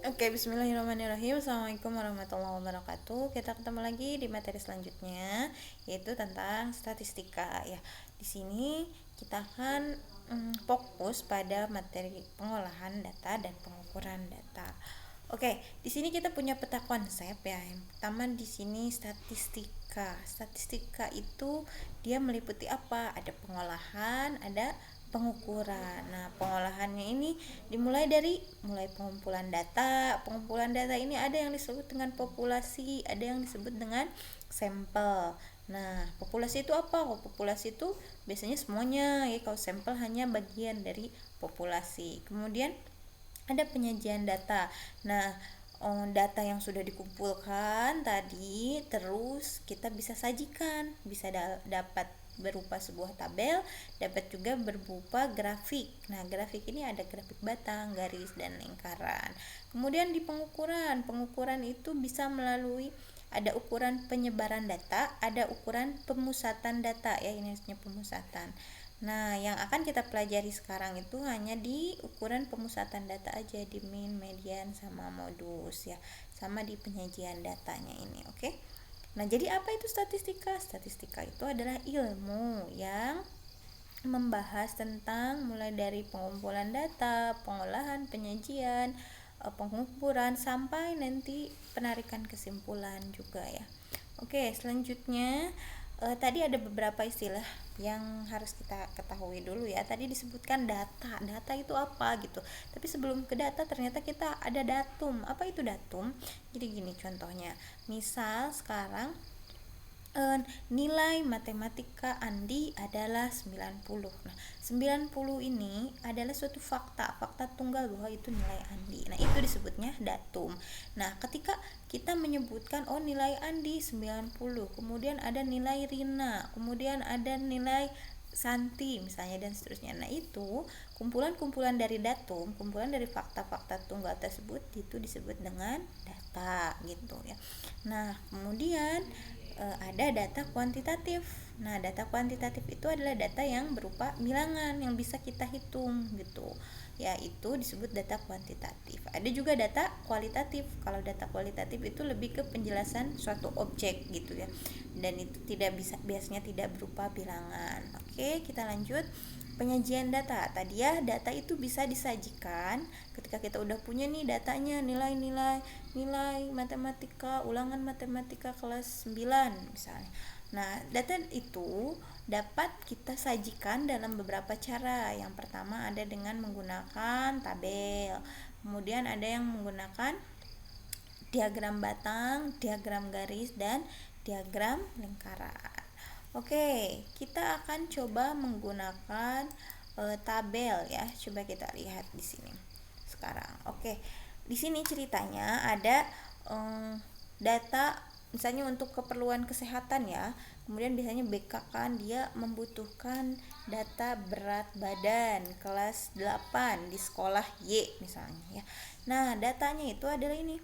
Oke, bismillahirrahmanirrahim. Assalamualaikum warahmatullahi wabarakatuh. Kita ketemu lagi di materi selanjutnya, yaitu tentang statistika ya. Di sini kita akan fokus pada materi pengolahan data dan pengukuran data. Oke, di sini kita punya peta konsep ya. Yang pertama di sini statistika. Statistika itu dia meliputi apa? Ada pengolahan, ada pengukuran. Nah, pengolahannya ini dimulai dari pengumpulan data. Pengumpulan data ini ada yang disebut dengan populasi, ada yang disebut dengan sampel. Nah, populasi itu apa? Oh, populasi itu biasanya semuanya ya. Kalau sampel hanya bagian dari populasi. Kemudian ada penyajian data. Nah, data yang sudah dikumpulkan tadi terus kita bisa sajikan, bisa dapat berupa sebuah tabel, dapat juga berupa grafik. Nah, grafik ini ada grafik batang, garis, dan lingkaran. Kemudian di pengukuran, pengukuran itu bisa melalui ada ukuran penyebaran data, ada ukuran pemusatan data ya, ini harusnya pemusatan. Nah, yang akan kita pelajari sekarang itu hanya di ukuran pemusatan data aja, di mean, median, sama modus ya, sama di penyajian datanya ini, oke? Nah, jadi apa itu statistika? Statistika itu adalah ilmu yang membahas tentang mulai dari pengumpulan data, pengolahan, penyajian, pengukuran sampai nanti penarikan kesimpulan juga ya. Oke, selanjutnya tadi ada beberapa istilah yang harus kita ketahui dulu ya. Tadi disebutkan data. Data itu apa gitu. Tapi sebelum ke data ternyata kita ada datum. Apa itu datum? Jadi gini contohnya. Misal sekarang nilai matematika Andi adalah 90. Nah, 90 ini adalah suatu fakta tunggal bahwa itu nilai Andi. Nah, itu disebutnya datum. Nah, ketika kita menyebutkan nilai Andi 90, kemudian ada nilai Rina, kemudian ada nilai Santi misalnya dan seterusnya. Nah, itu kumpulan-kumpulan dari datum, kumpulan dari fakta-fakta tunggal tersebut itu disebut dengan data gitu ya. Nah, kemudian ada data kuantitatif. Nah, data kuantitatif itu adalah data yang berupa bilangan yang bisa kita hitung gitu. Ya, itu disebut data kuantitatif. Ada juga data kualitatif. Kalau data kualitatif itu lebih ke penjelasan suatu objek gitu ya. Dan itu tidak bisa, biasanya tidak berupa bilangan. Oke, kita lanjut. Penyajian data. Tadi ya, data itu bisa disajikan ketika kita udah punya nih datanya, nilai matematika, ulangan matematika kelas 9 misalnya. Nah, data itu dapat kita sajikan dalam beberapa cara. Yang pertama ada dengan menggunakan tabel. Kemudian ada yang menggunakan diagram batang, diagram garis, dan diagram lingkaran. Oke, kita akan coba menggunakan tabel ya. Coba kita lihat di sini sekarang. Oke, di sini ceritanya ada data misalnya untuk keperluan kesehatan ya. Kemudian biasanya BK kan dia membutuhkan data berat badan kelas 8 di sekolah Y misalnya ya. Nah, datanya itu adalah ini.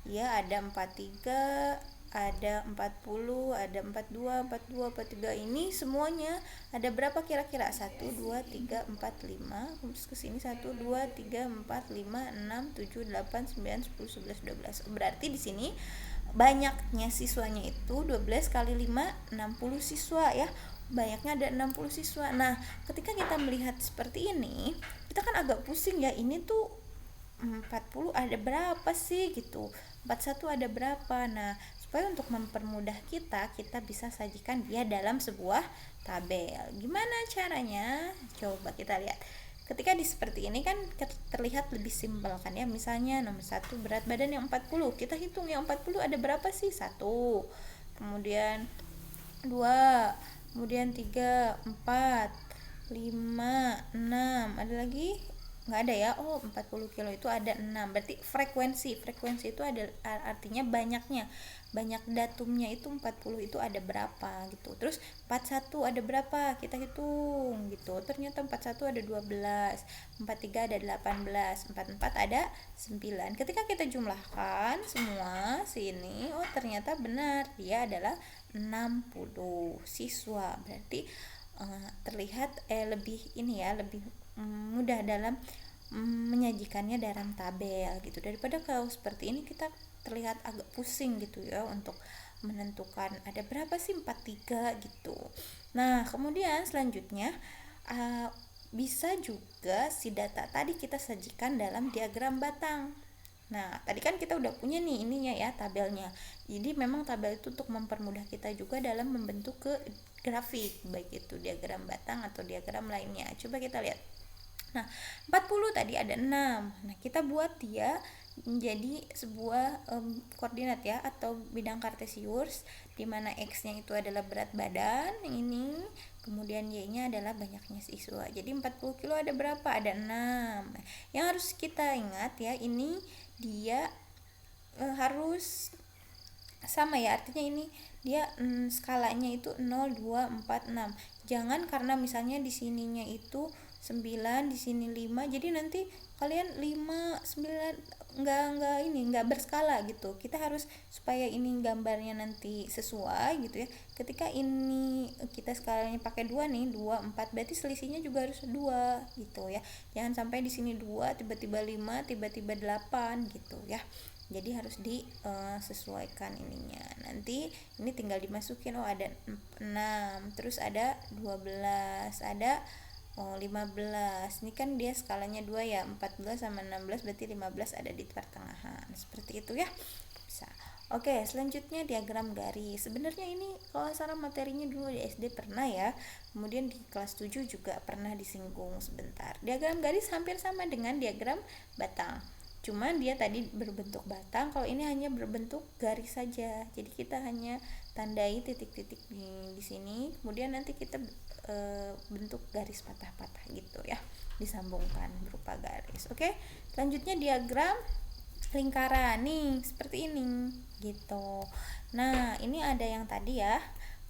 Ya, ada 43, ada 40, ada 42, 42, 43. Ini semuanya ada berapa kira-kira? 1 2 3 4 5. Terus ke sini 1 2 3 4 5 6 7 8 9 10 11 12. Berarti di sini banyaknya siswanya itu 12 kali 5 60 siswa ya. Banyaknya ada 60 siswa. Nah, ketika kita melihat seperti ini, kita kan agak pusing ya. Ini tuh 40 ada berapa sih gitu, 41 ada berapa. Nah, supaya untuk mempermudah kita bisa sajikan dia dalam sebuah tabel. Gimana caranya? Coba kita lihat. Ketika di seperti ini kan terlihat lebih simpel kan ya. Misalnya nomor 1 berat badan yang 40. Kita hitung yang 40 ada berapa sih? 1. Kemudian 2, kemudian 3, 4, 5, 6. Ada lagi? Nggak ada ya. 40 kilo itu ada 6. Berarti frekuensi itu ada artinya banyak datumnya itu 40 itu ada berapa gitu. Terus 41 ada berapa, kita hitung gitu. Ternyata 41 ada 12, 43 ada 18, 44 ada 9. Ketika kita jumlahkan semua sini, ternyata benar dia adalah 60 siswa. Berarti terlihat lebih ini ya, lebih mudah dalam menyajikannya dalam tabel gitu. Daripada kalau seperti ini kita terlihat agak pusing gitu ya untuk menentukan ada berapa sih 43 gitu. Nah, kemudian selanjutnya uh, bisa juga si data tadi kita sajikan dalam diagram batang. Nah, tadi kan kita udah punya nih ininya ya, tabelnya. Jadi memang tabel itu untuk mempermudah kita juga dalam membentuk ke grafik, baik itu diagram batang atau diagram lainnya. Coba kita lihat. Nah, 40 tadi ada 6. Nah, kita buat dia menjadi sebuah koordinat ya atau bidang kartesius di mana x-nya itu adalah berat badan yang ini, kemudian y-nya adalah banyaknya siswa. Jadi 40 kilo ada berapa? Ada 6. Nah, yang harus kita ingat ya, ini dia harus sama ya, artinya ini dia skalanya itu 0, 2, 4, 6. Jangan karena misalnya di sininya itu 9, di sini 5, jadi nanti kalian 5, 9 enggak berskala gitu. Kita harus supaya ini gambarnya nanti sesuai gitu ya. Ketika ini kita skalanya pakai 2 nih, 2, 4, berarti selisihnya juga harus 2 gitu ya. Jangan sampai di sini 2 tiba-tiba 5, tiba-tiba 8 gitu ya. Jadi harus disesuaikan ininya. Nanti ini tinggal dimasukin, oh ada 6, terus ada 12, ada 15. Ini kan dia skalanya 2 ya, 14 sama 16 berarti 15 ada di pertengahan. Seperti itu ya. Bisa. Oke, selanjutnya diagram garis. Sebenarnya ini kalau salah materinya dulu di SD pernah ya. Kemudian di kelas 7 juga pernah disinggung sebentar. Diagram garis hampir sama dengan diagram batang. Cuman dia tadi berbentuk batang, kalau ini hanya berbentuk garis saja. Jadi kita hanya tandai titik-titik di sini, kemudian nanti kita bentuk garis patah-patah gitu ya, disambungkan berupa garis. Oke, selanjutnya diagram lingkaran nih seperti ini gitu. Nah, ini ada yang tadi ya.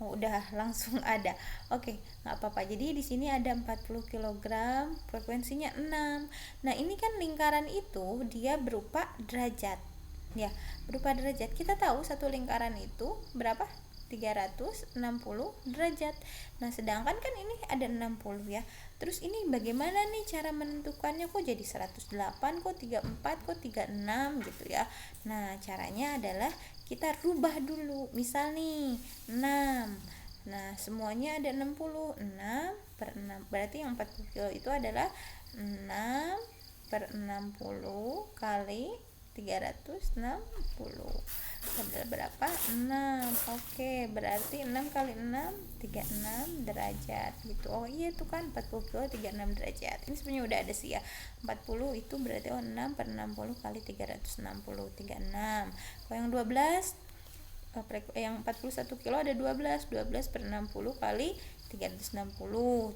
Oh, udah langsung ada. Oke, nggak apa-apa. Jadi di sini ada 40 kg, frekuensinya 6. Nah, ini kan lingkaran itu dia berupa derajat. Ya, berupa derajat. Kita tahu satu lingkaran itu berapa? 360 derajat. Nah, sedangkan kan ini ada 60 ya. Terus ini bagaimana nih cara menentukannya, kok jadi 108, kok 34, kok 36 gitu ya. Nah, caranya adalah kita rubah dulu. Misal nih 6. Nah, semuanya ada 60. 6 per 6. Berarti yang 40 kilo itu adalah 6 per 60 kali 360. Adalah berapa? 6. Oke, berarti 6 kali 6 36 derajat gitu. Oh iya, itu kan 40 kilo 36 derajat. Ini sebenarnya udah ada sih ya. 40 itu berarti 6 per 60 kali 360, 36. Kalau yang 12 yang 41 kilo ada 12 per 60 kali 360,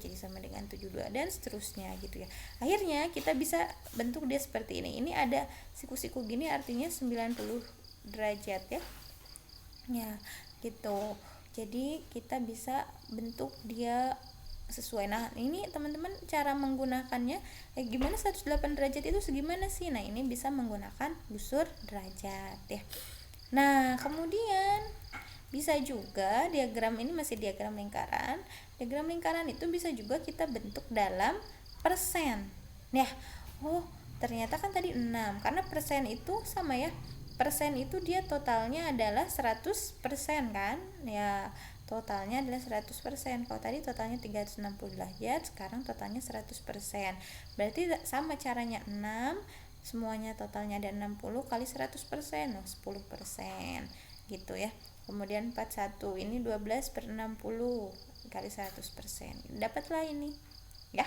jadi sama dengan 72 dan seterusnya gitu ya. Akhirnya kita bisa bentuk dia seperti ini. Ini ada siku-siku gini artinya 90 derajat ya. Ya, gitu. Jadi kita bisa bentuk dia sesuai. Nah, ini teman-teman cara menggunakannya gimana 108 derajat itu segimana sih? Nah, ini bisa menggunakan busur derajat ya. Nah, kemudian bisa juga diagram ini masih diagram lingkaran. Diagram lingkaran itu bisa juga kita bentuk dalam persen. Ya. Oh, ternyata kan tadi 6. Karena persen itu sama ya. Persen itu dia totalnya adalah 100% kan? Ya, totalnya adalah 100%. Kalau tadi totalnya 360 derajat, sekarang totalnya 100%. Berarti sama caranya 6, semuanya totalnya ada 60 kali 100%, 10% gitu ya. Kemudian 41 ini 12 per 60 kali 100%. Dapatlah ini ya.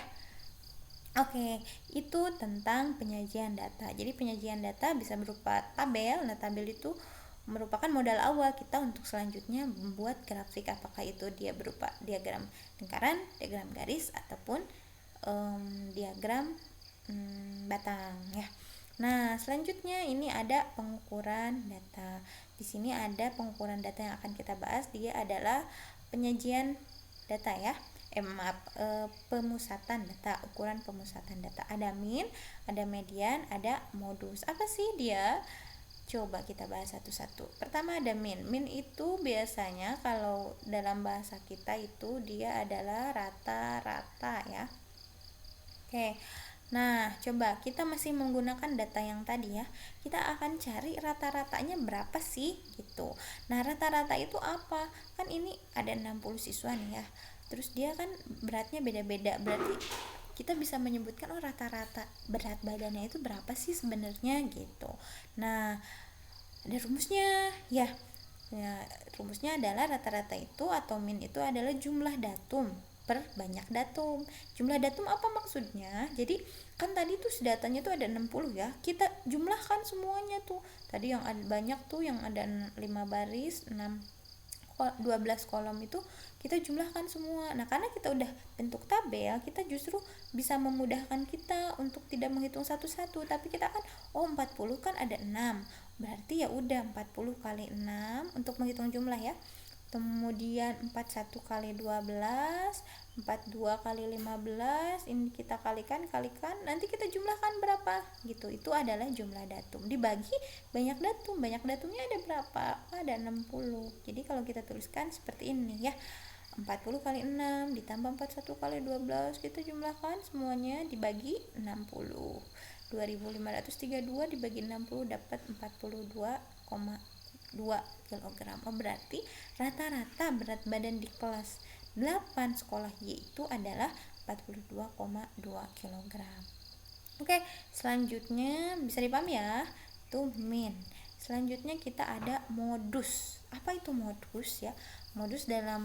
Oke, itu tentang penyajian data. Jadi penyajian data bisa berupa tabel. Nah, tabel itu merupakan modal awal kita untuk selanjutnya membuat grafik, apakah itu dia berupa diagram lingkaran, diagram garis ataupun diagram batang ya. Nah, selanjutnya ini ada pengukuran data. Di sini ada pengukuran data yang akan kita bahas. Dia adalah penyajian data ya. Pemusatan data, ukuran pemusatan data. Ada min, ada median, ada modus. Apa sih dia? Coba kita bahas satu-satu. Pertama ada min. Min itu biasanya kalau dalam bahasa kita itu dia adalah rata-rata ya. Oke. Nah, coba kita masih menggunakan data yang tadi ya. Kita akan cari rata-ratanya berapa sih gitu. Nah, rata-rata itu apa? Kan ini ada 60 siswa nih ya. Terus dia kan beratnya beda-beda. Berarti kita bisa menyebutkan oh rata-rata berat badannya itu berapa sih sebenarnya gitu. Nah, ada rumusnya ya. Ya, rumusnya adalah rata-rata itu atau min itu adalah jumlah datum per banyak datum. Jumlah datum apa maksudnya? Jadi kan tadi tuh datanya tuh ada 60 ya. Kita jumlahkan semuanya tuh. Tadi yang ada banyak tuh yang ada 5 baris, 12 kolom itu kita jumlahkan semua. Nah, karena kita udah bentuk tabel, kita justru bisa memudahkan kita untuk tidak menghitung satu-satu, tapi kita kan 40 kan ada 6. Berarti ya udah 40 kali 6 untuk menghitung jumlah ya. Kemudian 41 kali 12, 42 kali 15, ini kita kalikan, nanti kita jumlahkan berapa gitu. Itu adalah jumlah datum dibagi banyak datum. Banyak datumnya ada berapa? Ada 60. Jadi kalau kita tuliskan seperti ini ya, 40 kali 6 ditambah 41 kali 12, kita jumlahkan semuanya dibagi 60. 2532 dibagi 60 dapat 42,2 kg. Oh, berarti rata-rata berat badan di kelas 8 sekolah Y itu adalah 42,2 kg. Oke, selanjutnya bisa dipahami ya. Itu min. Selanjutnya kita ada modus. Apa itu modus ya? Modus dalam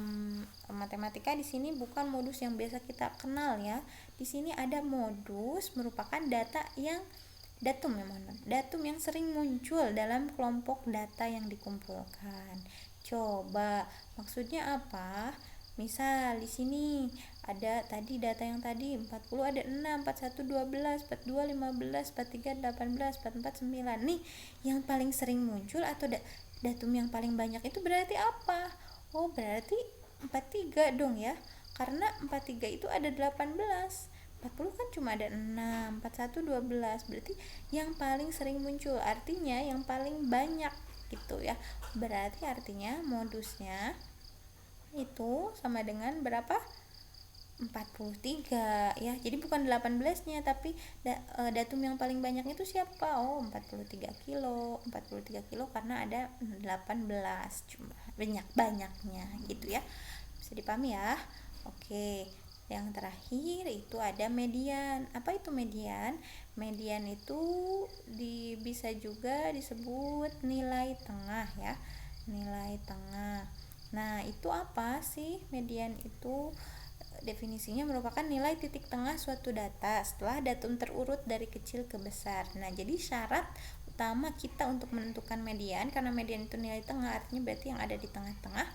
matematika di sini bukan modus yang biasa kita kenal ya. Di sini ada modus merupakan datum yang sering muncul dalam kelompok data yang dikumpulkan. Coba maksudnya apa? Misal di sini ada tadi data yang tadi 40 ada 6, 41 12, 42 15, 43 18, 44 9. Nih yang paling sering muncul atau datum yang paling banyak itu berarti apa? Oh, berarti 43 dong ya. Karena 43 itu ada 18. 40 kan cuma ada 6, 41 12. Berarti yang paling sering muncul, artinya yang paling banyak gitu ya. Berarti artinya modusnya itu sama dengan berapa? 43 ya. Jadi bukan 18-nya tapi datum yang paling banyak itu siapa? Oh, 43 kilo. 43 kilo karena ada 18 cuma banyak-banyaknya gitu ya. Bisa dipahami ya? Oke. Yang terakhir itu ada median. Apa itu median? Median itu bisa juga disebut nilai tengah ya. Nilai tengah. Nah, itu apa sih? Median itu definisinya merupakan nilai titik tengah suatu data setelah datum terurut dari kecil ke besar. Nah, jadi syarat utama kita untuk menentukan median, karena median itu nilai tengah, artinya berarti yang ada di tengah-tengah.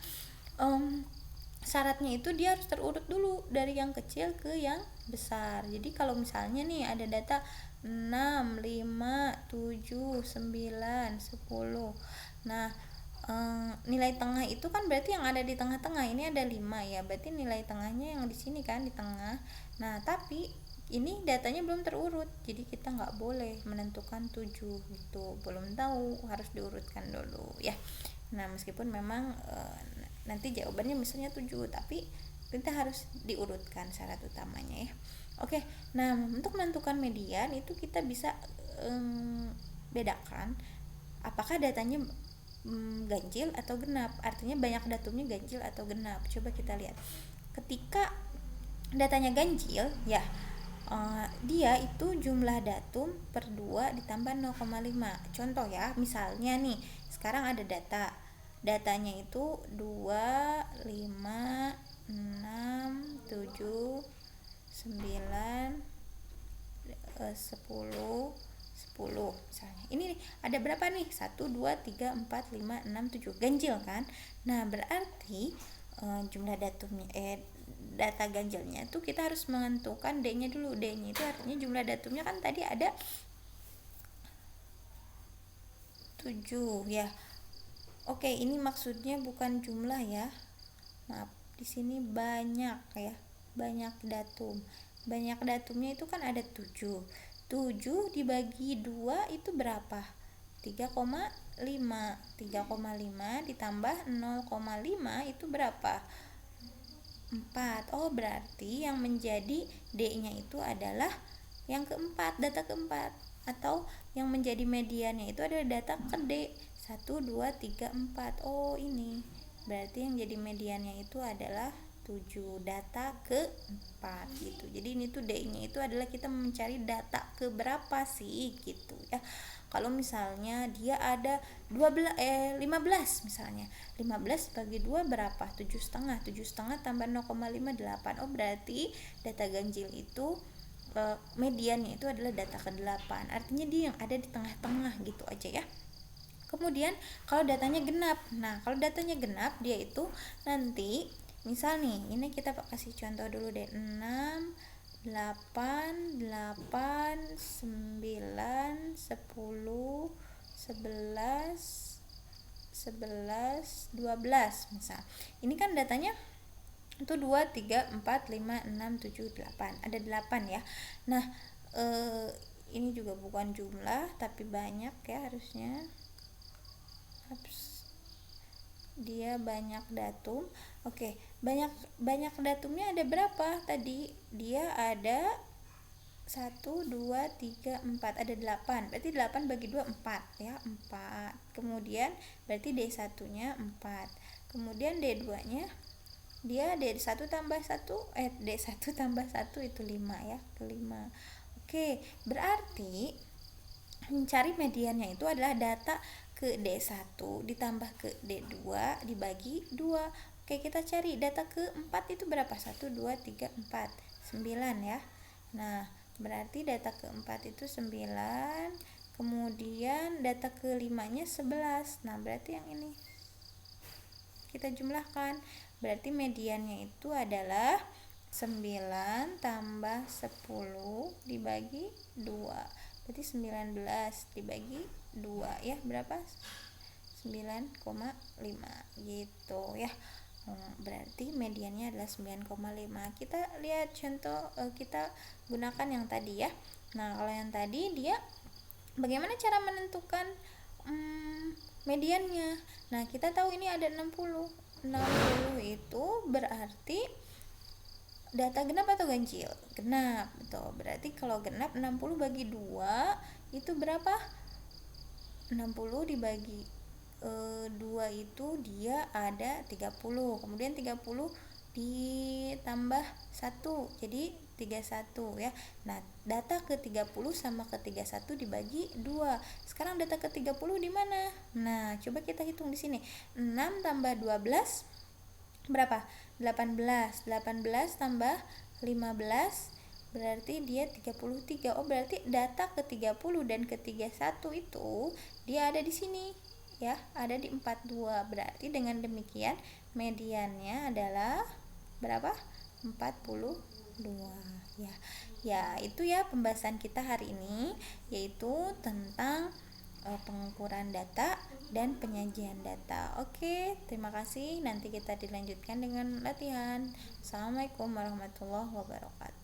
Syaratnya itu dia harus terurut dulu dari yang kecil ke yang besar. Jadi kalau misalnya nih ada data 6, 5, 7, 9, 10. Nah, nilai tengah itu kan berarti yang ada di tengah-tengah. Ini ada 5 ya, berarti nilai tengahnya yang di sini kan di tengah. Nah, tapi ini datanya belum terurut, jadi kita nggak boleh menentukan 7 gitu, belum tahu, harus diurutkan dulu ya. Nah, meskipun memang nanti jawabannya misalnya 7, tapi kita harus diurutkan syarat utamanya ya. Oke, nah untuk menentukan median itu kita bisa bedakan apakah datanya ganjil atau genap. Artinya banyak datumnya ganjil atau genap. Coba kita lihat. Ketika datanya ganjil ya, dia itu jumlah datum per 2 ditambah 0,5. Contoh ya, misalnya nih sekarang ada datanya itu 2, 5, 6, 7, 9, 10 misalnya. Ini ada berapa nih? 1, 2, 3, 4, 5, 6, 7. Ganjil kan? Nah, berarti jumlah datumnya data ganjilnya itu kita harus menentukan D-nya dulu. D-nya itu artinya jumlah datumnya kan tadi ada 7 ya. Oke, ini maksudnya bukan jumlah ya. Maaf, di sini banyak ya. Banyak datum. Banyak datumnya itu kan ada 7. 7 dibagi 2 itu berapa? 3,5. 3,5 ditambah 0,5 itu berapa? 4. Oh, berarti yang menjadi D-nya itu adalah yang keempat, data keempat, atau yang menjadi mediannya itu adalah data ke D 1, 2, 3, 4. Oh ini berarti yang jadi mediannya itu adalah 7, data ke-4 gitu. Jadi ini tuh D-nya itu adalah kita mencari data ke berapa sih gitu ya. Kalau misalnya dia ada 15 misalnya. 15 bagi 2 berapa? 7,5. 7,5 tambah 0,58. Oh berarti data ganjil itu mediannya itu adalah data ke-8. Artinya dia yang ada di tengah-tengah gitu aja ya. Kemudian kalau datanya genap. Nah, kalau datanya genap dia itu nanti misal nih, ini kita kasih contoh dulu deh. 6 8 8 9 10 11 11 12 misal. Ini kan datanya itu 2 3 4 5 6 7 8. Ada 8 ya. Nah, ini juga bukan jumlah tapi banyak ya harusnya. Dia banyak datum. Oke, banyak datumnya ada berapa tadi? Dia ada 1 2 3 4, ada 8. Berarti 8 bagi 2 4 ya, 4. Kemudian berarti D1 nya 4. Kemudian D2 nya dia D1 tambah 1 D1 tambah 1 itu 5 ya, ke-5. Oke, berarti mencari mediannya itu adalah data ke D1 ditambah ke D2 dibagi 2. Oke, kita cari data ke-4 itu berapa? 1 2 3 4, 9 ya. Nah, berarti data ke-4 itu 9. Kemudian data ke-5 nya 11. Nah, berarti yang ini kita jumlahkan. Berarti mediannya itu adalah 9 tambah 10 dibagi 2. Berarti 19 dibagi 2 ya, berapa? 9,5 gitu ya. Berarti mediannya adalah 9,5. Kita lihat contoh, kita gunakan yang tadi ya. Nah, kalau yang tadi dia bagaimana cara menentukan mediannya? Nah, kita tahu ini ada 60. 60 itu berarti data genap atau ganjil? Genap, betul. Berarti kalau genap 60 bagi 2 itu berapa? 60 dibagi 2 itu dia ada 30. Kemudian 30 ditambah 1 jadi 31 ya. Nah, data ke-30 sama ke-31 dibagi 2. Sekarang data ke-30 di mana? Nah, coba kita hitung di sini. 6 tambah 12 berapa? 18. 18 tambah 15 berarti dia 33. Oh, berarti data ke-30 dan ke-31 itu dia ada di sini ya, ada di 42. Berarti dengan demikian mediannya adalah berapa? 42 ya. Ya, itu ya pembahasan kita hari ini, yaitu tentang pengukuran data dan penyajian data. Oke, terima kasih. Nanti kita dilanjutkan dengan latihan. Assalamualaikum warahmatullahi wabarakatuh.